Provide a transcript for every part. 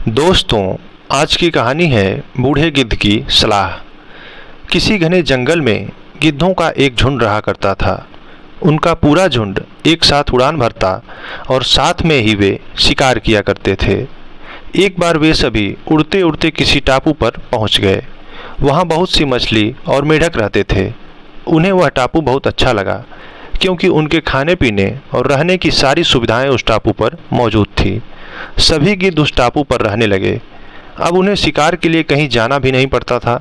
दोस्तों, आज की कहानी है बूढ़े गिद्ध की सलाह। किसी घने जंगल में गिद्धों का एक झुंड रहा करता था। उनका पूरा झुंड एक साथ उड़ान भरता और साथ में ही वे शिकार किया करते थे। एक बार वे सभी उड़ते उड़ते किसी टापू पर पहुंच गए। वहां बहुत सी मछली और मेढक रहते थे। उन्हें वह टापू बहुत अच्छा लगा, क्योंकि उनके खाने पीने और रहने की सारी सुविधाएं उस टापू पर मौजूद थी। सभी गिद्ध उस टापू पर रहने लगे। अब उन्हें शिकार के लिए कहीं जाना भी नहीं पड़ता था।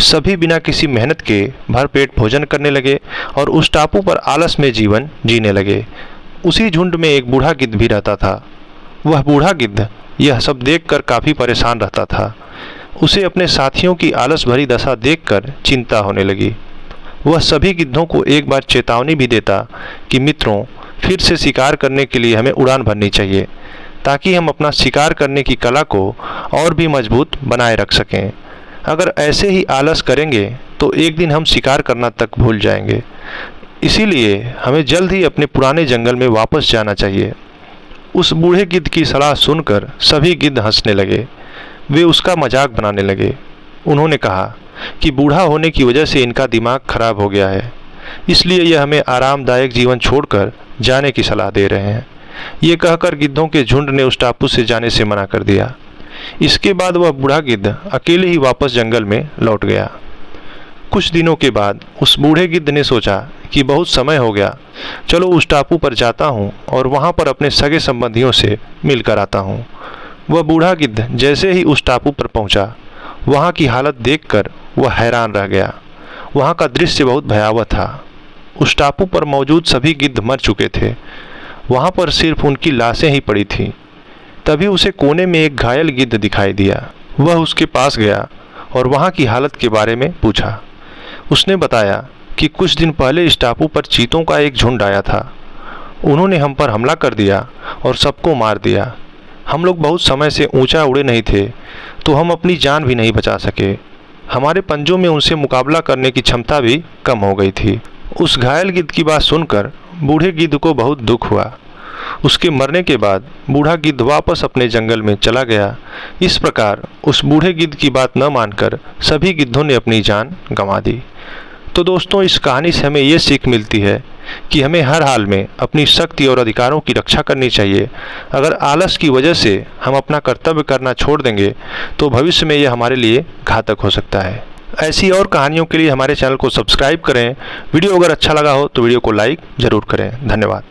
सभी बिना किसी मेहनत के भरपेट भोजन करने लगे और उस टापू पर आलस में जीवन जीने लगे। उसी झुंड में एक बूढ़ा गिद्ध भी रहता था। वह बूढ़ा गिद्ध यह सब देखकर काफ़ी परेशान रहता था। उसे अपने साथियों की आलस भरी दशा देखकर चिंता होने लगी। वह सभी गिद्धों को एक बार चेतावनी भी देता कि मित्रों, फिर से शिकार करने के लिए हमें उड़ान भरनी चाहिए, ताकि हम अपना शिकार करने की कला को और भी मजबूत बनाए रख सकें। अगर ऐसे ही आलस करेंगे तो एक दिन हम शिकार करना तक भूल जाएंगे। इसीलिए हमें जल्द ही अपने पुराने जंगल में वापस जाना चाहिए। उस बूढ़े गिद्ध की सलाह सुनकर सभी गिद्ध हंसने लगे। वे उसका मजाक बनाने लगे। उन्होंने कहा कि बूढ़ा होने की वजह से इनका दिमाग खराब हो गया है, इसलिए यह हमें आरामदायक जीवन छोड़कर जाने की सलाह दे रहे हैं। ये कहकर गिद्धों के झुंड ने उस टापू से जाने से मना कर दिया। इसके बाद वह बूढ़ा गिद्ध अकेले ही वापस जंगल में लौट गया। कुछ दिनों के बाद उस बूढ़े गिद्ध ने सोचा कि बहुत समय हो गया, चलो उस टापू पर जाता हूँ और वहाँ पर अपने सगे संबंधियों से मिलकर आता हूँ। वह बूढ़ा गिद्ध जैसे ही उस टापू पर पहुँचा, वहाँ की हालत देखकर वह हैरान रह गया। वहाँ का दृश्य बहुत भयावह था। उस टापू पर मौजूद सभी गिद्ध मर चुके थे। वहाँ पर सिर्फ उनकी लाशें ही पड़ी थीं। तभी उसे कोने में एक घायल गिद्ध दिखाई दिया। वह उसके पास गया और वहाँ की हालत के बारे में पूछा। उसने बताया कि कुछ दिन पहले इस टापू पर चीतों का एक झुंड आया था। उन्होंने हम पर हमला कर दिया और सबको मार दिया। हम लोग बहुत समय से ऊंचा उड़े नहीं थे, तो हम अपनी जान भी नहीं बचा सके। हमारे पंजों में उनसे मुकाबला करने की क्षमता भी कम हो गई थी। उस घायल गिद्ध की बात सुनकर बूढ़े गिद्ध को बहुत दुख हुआ। उसके मरने के बाद बूढ़ा गिद्ध वापस अपने जंगल में चला गया। इस प्रकार उस बूढ़े गिद्ध की बात न मानकर सभी गिद्धों ने अपनी जान गंवा दी। तो दोस्तों, इस कहानी से हमें ये सीख मिलती है कि हमें हर हाल में अपनी शक्ति और अधिकारों की रक्षा करनी चाहिए। अगर आलस की वजह से हम अपना कर्तव्य करना छोड़ देंगे तो भविष्य में यह हमारे लिए घातक हो सकता है। ऐसी और कहानियों के लिए हमारे चैनल को सब्सक्राइब करें। वीडियो अगर अच्छा लगा हो तो वीडियो को लाइक ज़रूर करें। धन्यवाद।